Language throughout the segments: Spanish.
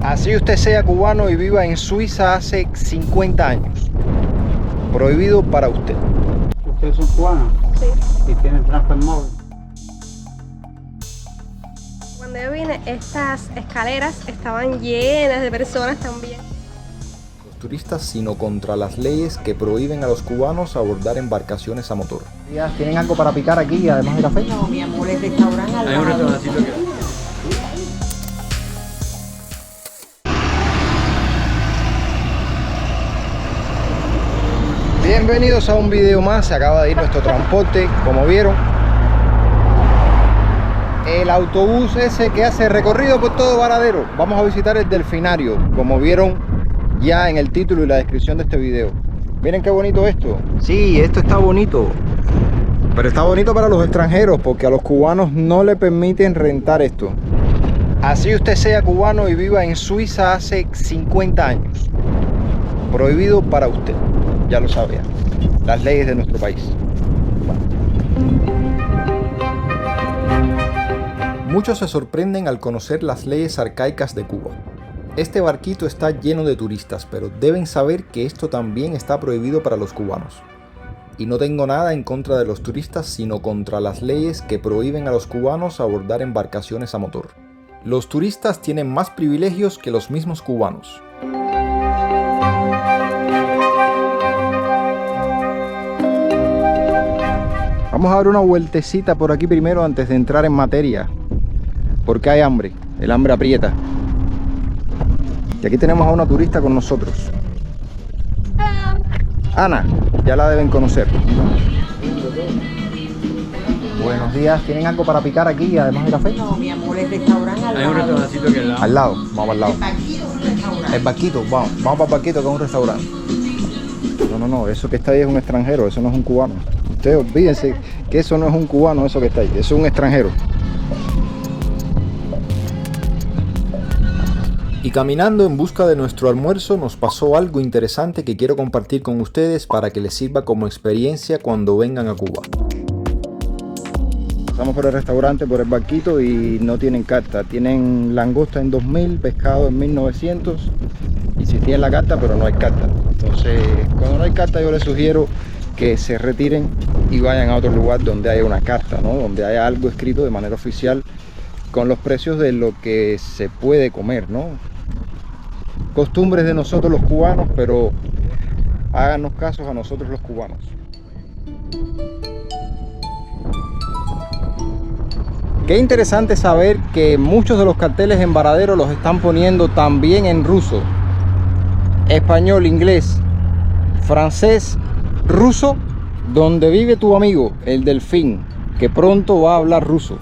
Así usted sea cubano y viva en Suiza hace 50 años. Prohibido para usted. ¿Usted es un cubano? Sí. ¿Y tiene transfer móvil? Cuando yo vine, estas escaleras estaban llenas de personas también. Los turistas, sino contra las leyes que prohíben a los cubanos abordar embarcaciones a motor. ¿Tienen algo para picar aquí, además de café? No, mi amor, el restaurante al Hay un lado. restaurancito que... Bienvenidos a un video más. Se acaba de ir nuestro transporte, como vieron. El autobús ese que hace recorrido por todo Varadero. Vamos a visitar el delfinario, como vieron ya en el título y la descripción de este video. Miren qué bonito esto. Sí, esto está bonito. Pero está bonito para los extranjeros, porque a los cubanos no le permiten rentar esto. Así usted sea cubano y viva en Suiza hace 50 años. Prohibido para usted. Ya lo sabía. Las leyes de nuestro país. Muchos se sorprenden al conocer las leyes arcaicas de Cuba. Este barquito está lleno de turistas, pero deben saber que esto también está prohibido para los cubanos. Y no tengo nada en contra de los turistas, sino contra las leyes que prohíben a los cubanos abordar embarcaciones a motor. Los turistas tienen más privilegios que los mismos cubanos. Vamos a dar una vueltecita por aquí primero antes de entrar en materia, porque hay hambre, el hambre aprieta. Y aquí tenemos a una turista con nosotros. Ana, ya la deben conocer. Buenos días, ¿tienen algo para picar aquí, además de café? No, mi amor, el restaurante al lado. Hay un restaurancito que al lado. Al lado, vamos al lado. El barquito es un restaurante. El barquito, vamos para el barquito, que es un restaurante. No, eso que está ahí es un extranjero, eso no es un cubano. Ustedes olvídense que eso no es un cubano, eso que está ahí, eso es un extranjero. Y caminando en busca de nuestro almuerzo nos pasó algo interesante que quiero compartir con ustedes para que les sirva como experiencia cuando vengan a Cuba. Pasamos por el restaurante, por el barquito y no tienen carta. Tienen langosta en 2000, pescado en 1900 y sí tienen la carta, pero no hay carta. Entonces, cuando no hay carta yo les sugiero que se retiren y vayan a otro lugar donde haya una carta, ¿no? Donde haya algo escrito de manera oficial con los precios de lo que se puede comer, ¿no? Costumbres de nosotros los cubanos, pero háganos casos a nosotros los cubanos. Qué interesante saber que muchos de los carteles en Varadero los están poniendo también en ruso, español, inglés, francés, ruso, donde vive tu amigo, el delfín, que pronto va a hablar ruso.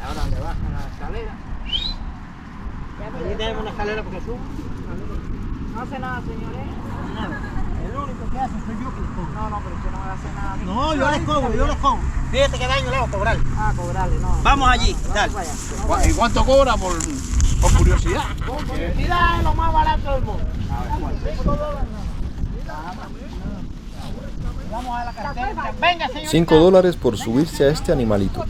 Ahora le bajan la escalera. Aquí tenemos una escalera porque subo. No hace nada, señores. El único que hace soy yo que les cobro. No, pero usted no me hace nada. No, yo les cobro. Fíjate que daño le hago a cobrar. Ah, cobrarle, no. Vamos allí, Vamos dale. para allá. ¿Y cuánto cobra por curiosidad? Mira, es lo más barato del mundo. Vamos a la cartera. Venga, señor. $5 por subirse a este animalito.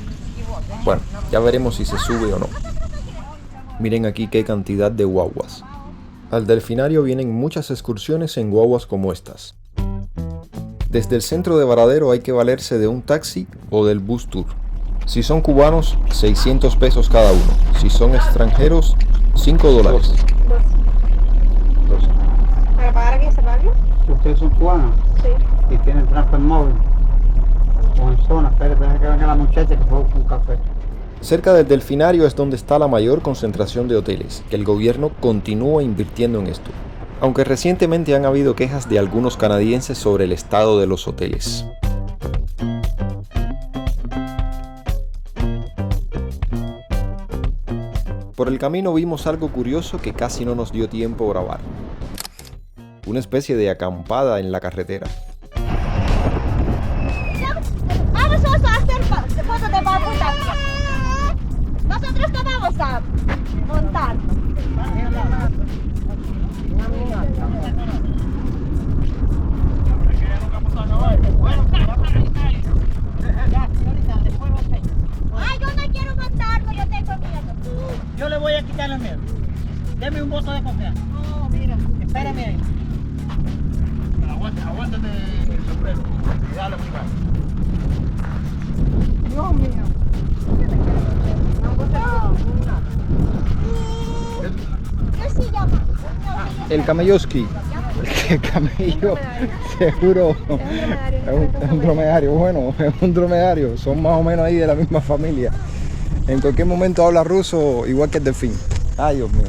Bueno, ya veremos si se sube o no. Miren aquí qué cantidad de guaguas. Al delfinario vienen muchas excursiones en guaguas como estas. Desde el centro de Varadero hay que valerse de un taxi o del bus tour. Si son cubanos, 600 pesos cada uno. Si son extranjeros, $5. ¿Para pagar aquí se paga? ¿Usted es un cubano? Sí. ¿Y tiene transfer móvil? O en zona, espérate, deja que venga la muchacha que fue un café. Cerca del delfinario es donde está la mayor concentración de hoteles, que el gobierno continúa invirtiendo en esto. Aunque recientemente han habido quejas de algunos canadienses sobre el estado de los hoteles. Por el camino vimos algo curioso que casi no nos dio tiempo a grabar. Una especie de acampada en la carretera. Vamos a hacer foto de babuta. Nosotros te vamos a montar. Yo le voy a quitar el miedo. Deme un voto de confianza. No, mira. Espérame ahí. Aguántate el sombrero. Y dale primero. Dios mío. ¿Qué se llama? El camelloski. El camello, seguro, es un dromedario. Bueno, es un dromedario. Son más o menos ahí de la misma familia. En cualquier momento habla ruso igual que el delfín. Ay, Dios mío.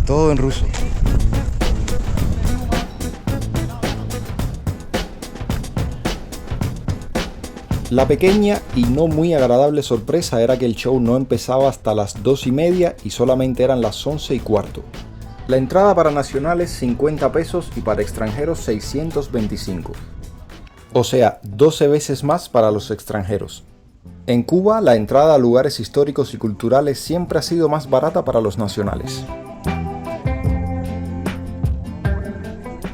Todo en ruso. La pequeña y no muy agradable sorpresa era que el show no empezaba hasta las 2:30 y solamente eran las 11:15. La entrada para nacionales 50 pesos y para extranjeros 625. O sea, 12 veces más para los extranjeros. En Cuba, la entrada a lugares históricos y culturales siempre ha sido más barata para los nacionales.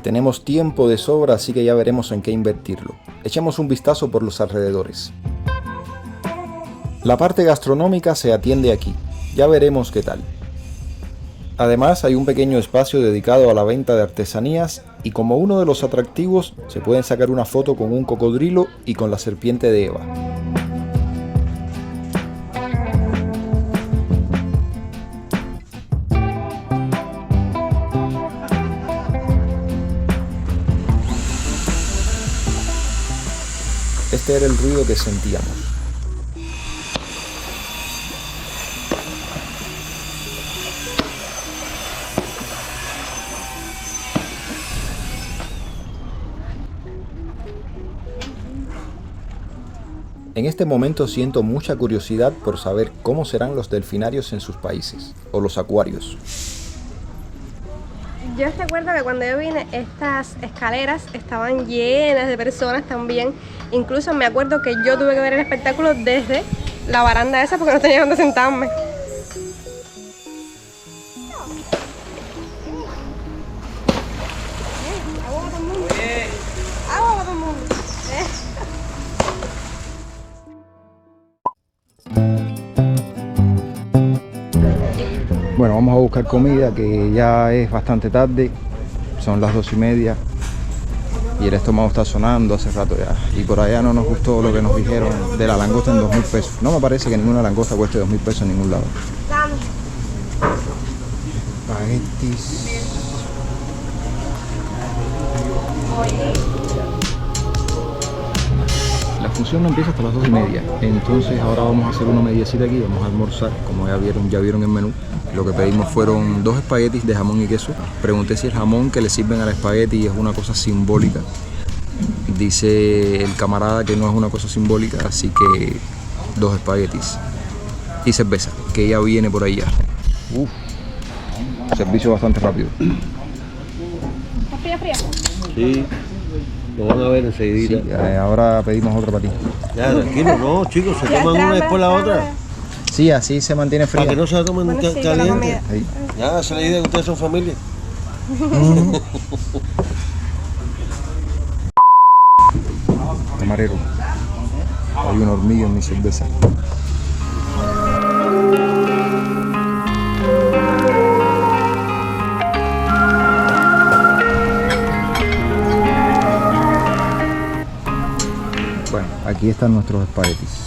Tenemos tiempo de sobra, así que ya veremos en qué invertirlo. Echemos un vistazo por los alrededores. La parte gastronómica se atiende aquí. Ya veremos qué tal. Además, hay un pequeño espacio dedicado a la venta de artesanías y como uno de los atractivos se pueden sacar una foto con un cocodrilo y con la serpiente de Eva. Este era el ruido que sentíamos. En este momento siento mucha curiosidad por saber cómo serán los delfinarios en sus países, o los acuarios. Yo recuerdo que cuando yo vine, estas escaleras estaban llenas de personas también. Incluso me acuerdo que yo tuve que ver el espectáculo desde la baranda esa porque no tenía dónde sentarme. Bueno, vamos a buscar comida que ya es bastante tarde, son las 2:30 y el estómago está sonando hace rato ya. Y por allá no nos gustó lo que nos dijeron de la langosta en 2.000 pesos. No me parece que ninguna langosta cueste 2.000 pesos en ningún lado. Espaguetis. La función no empieza hasta las 2:30, entonces ahora vamos a hacer una mediecita aquí, vamos a almorzar, como ya vieron el menú. Lo que pedimos fueron 2 espaguetis de jamón y queso. Pregunté si el jamón que le sirven al espagueti es una cosa simbólica. Dice el camarada que no es una cosa simbólica, así que 2 espaguetis. Y cerveza, que ya viene por ahí ya. Uf, servicio bastante rápido. ¿Está fría? Sí, lo van a ver enseguida. Sí, ahora pedimos otra para ti. Ya, tranquilo, no, chicos, se toman una después la otra. Sí, así se mantiene fría. Para que no se la tomen Bueno, sí, con la caliente. comida. Ahí. Ya, se la idea que ustedes son familia. Camarero, hay una hormiga en mi cerveza. Bueno, aquí están nuestros espaguetis.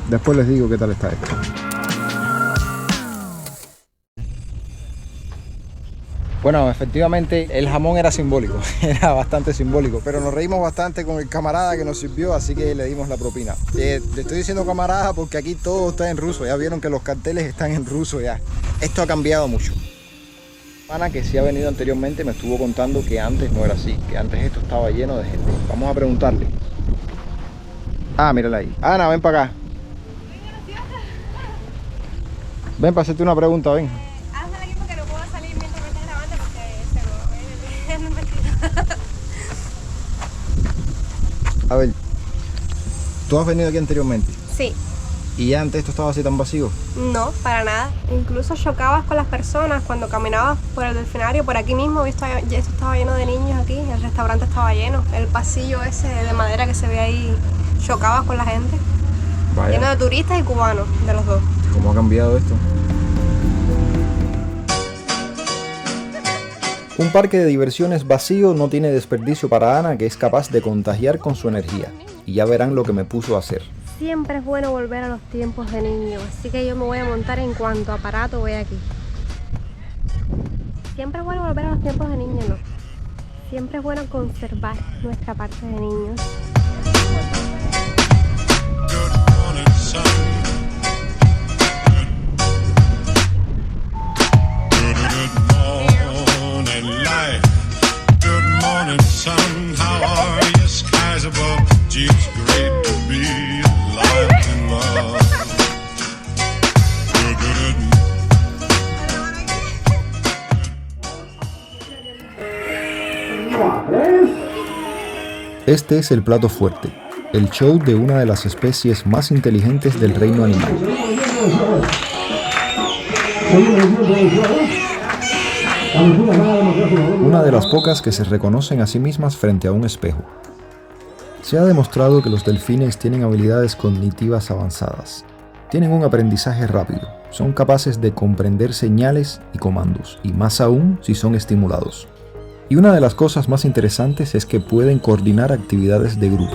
Después les digo qué tal está esto. Bueno, efectivamente el jamón era simbólico, era bastante simbólico, pero nos reímos bastante con el camarada que nos sirvió, así que le dimos la propina. Le estoy diciendo camarada porque aquí todo está en ruso, ya vieron que los carteles están en ruso ya. Esto ha cambiado mucho. Ana, que sí ha venido anteriormente, me estuvo contando que antes no era así, que antes esto estaba lleno de gente. Vamos a preguntarle. Ah, mírala ahí. Ana, ven para acá. Ven para hacerte una pregunta, ven. Hazla aquí porque no puedo salir mientras me estás grabando porque es un vestido. A ver, ¿tú has venido aquí anteriormente? Sí, ¿Y antes esto estaba así tan vacío? no, para nada. Incluso chocabas con las personas cuando caminabas por el delfinario, por aquí mismo, esto estaba lleno de niños aquí, el restaurante estaba lleno, el pasillo ese de madera que se ve ahí chocabas con la gente. Lleno de turistas y cubanos, de los dos. ¿Cómo ha cambiado esto? Un parque de diversiones vacío no tiene desperdicio para Ana, que es capaz de contagiar con su energía. Y ya verán lo que me puso a hacer. Siempre es bueno volver a los tiempos de niño, así que yo me voy a montar en cuanto aparato voy aquí. Siempre es bueno volver a los tiempos de niño, ¿no? Siempre es bueno conservar nuestra parte de niños. Este es el plato fuerte, el show de una de las especies más inteligentes del reino animal. Una de las pocas que se reconocen a sí mismas frente a un espejo. Se ha demostrado que los delfines tienen habilidades cognitivas avanzadas. Tienen un aprendizaje rápido, son capaces de comprender señales y comandos, y más aún si son estimulados. Y una de las cosas más interesantes es que pueden coordinar actividades de grupo.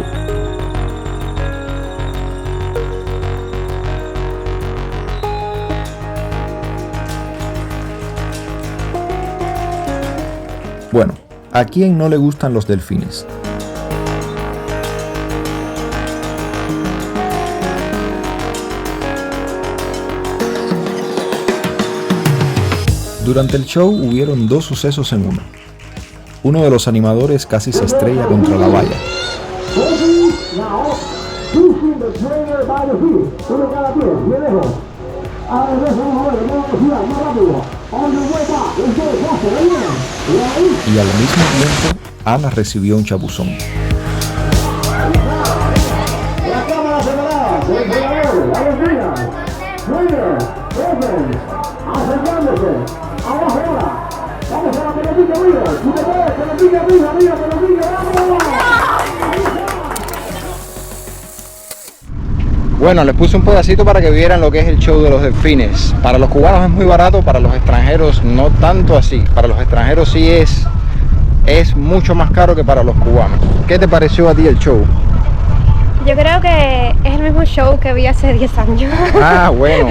Bueno, ¿a quién no le gustan los delfines? Durante el show hubieron dos sucesos en uno. Uno de los animadores casi se estrella contra la valla. Y al mismo tiempo, Ana recibió un chapuzón. Bueno, les puse un pedacito para que vieran lo que es el show de los delfines. Para los cubanos es muy barato, para los extranjeros no tanto así. Para los extranjeros sí es mucho más caro que para los cubanos. ¿Qué te pareció a ti el show? Yo creo que es el mismo show que vi hace 10 años. Ah, bueno,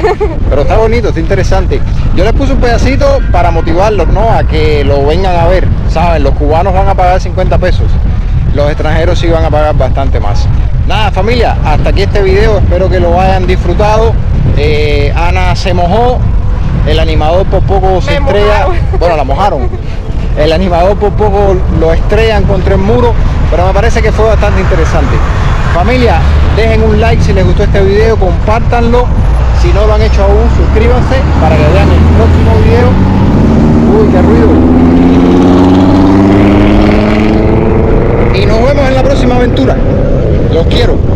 pero está bonito, está interesante. Yo les puse un pedacito para motivarlos, ¿no? A que lo vengan a ver, ¿saben? Los cubanos van a pagar 50 pesos. Los extranjeros sí van a pagar bastante más. Nada, familia, hasta aquí este video, espero que lo hayan disfrutado. Ana se mojó, el animador por poco se estrella. Bueno, la mojaron. El animador por poco lo estrellan contra el muro, pero me parece que fue bastante interesante. Familia, dejen un like si les gustó este video, compártanlo. Si no lo han hecho aún, suscríbanse para que vean el próximo video. Uy, qué ruido. Y nos vemos en la próxima aventura. Los quiero.